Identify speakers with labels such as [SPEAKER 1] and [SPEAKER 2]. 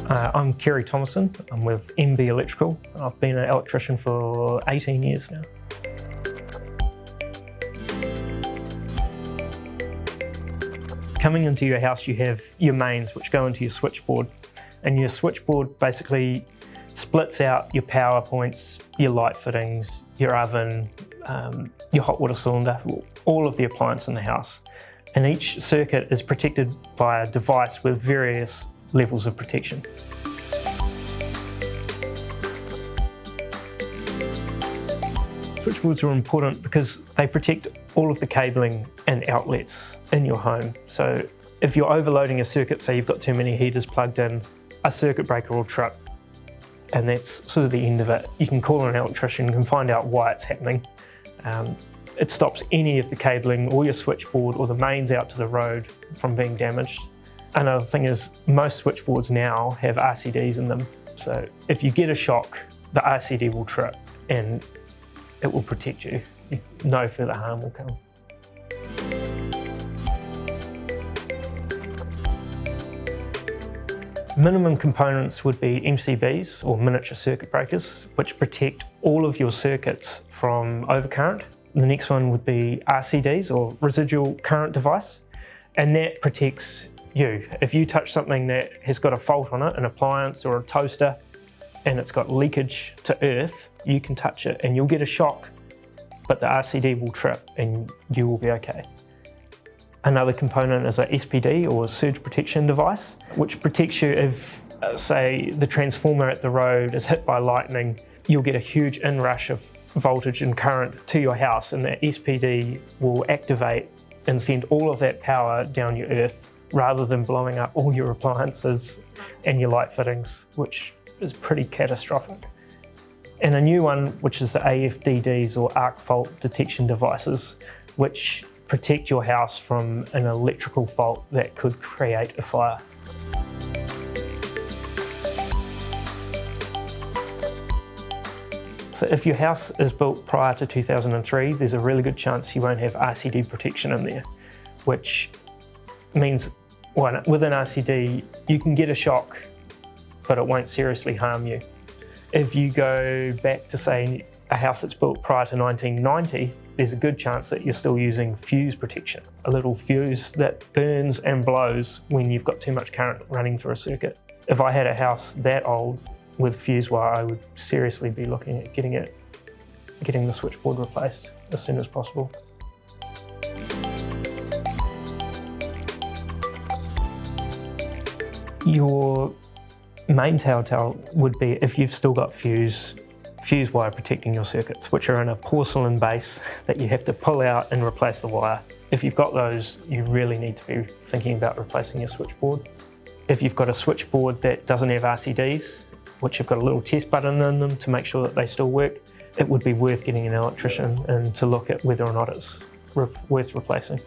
[SPEAKER 1] I'm Carey. I'm with MB Electrical. I've been an electrician for 18 years now. Coming into your house, you have your mains which go into your switchboard, and your switchboard basically splits out your power points, your light fittings, your oven, your hot water cylinder, all of the appliance in the house. And each circuit is protected by a device with various levels of protection. Switchboards are important because they protect all of the cabling and outlets in your home. So if you're overloading a circuit, say you've got too many heaters plugged in, a circuit breaker will trip, and that's sort of the end of it. You can call an electrician, you can find out why it's happening. It stops any of the cabling or your switchboard or the mains out to the road from being damaged. Another thing is most switchboards now have RCDs in them. So if you get a shock, the RCD will trip and it will protect you. No further harm will come. Minimum components would be MCBs or miniature circuit breakers, which protect all of your circuits from overcurrent. The next one would be RCDs or residual current device, and that protects you. If you touch something that has got a fault on it, an appliance or a toaster, and it's got leakage to earth, you can touch it and you'll get a shock, but the RCD will trip and you will be okay. Another component is a SPD or surge protection device, which protects you if, say, the transformer at the road is hit by lightning. You'll get a huge inrush of voltage and current to your house, and the SPD will activate and send all of that power down your earth rather than blowing up all your appliances and your light fittings, which is pretty catastrophic. And a new one, which is the AFDDs or arc fault detection devices, which protect your house from an electrical fault that could create a fire. So if your house is built prior to 2003, there's a really good chance you won't have RCD protection in there, which means with an RCD, you can get a shock, but it won't seriously harm you. If you go back to, say, a house that's built prior to 1990, there's a good chance that you're still using fuse protection, a little fuse that burns and blows when you've got too much current running through a circuit. If I had a house that old with fuse wire, I would seriously be looking at getting the switchboard replaced as soon as possible. Your main telltale would be if you've still got fuse wire protecting your circuits, which are in a porcelain base that you have to pull out and replace the wire. If you've got those, you really need to be thinking about replacing your switchboard. If you've got a switchboard that doesn't have RCDs, which have got a little test button in them to make sure that they still work, it would be worth getting an electrician and to look at whether or not it's worth replacing.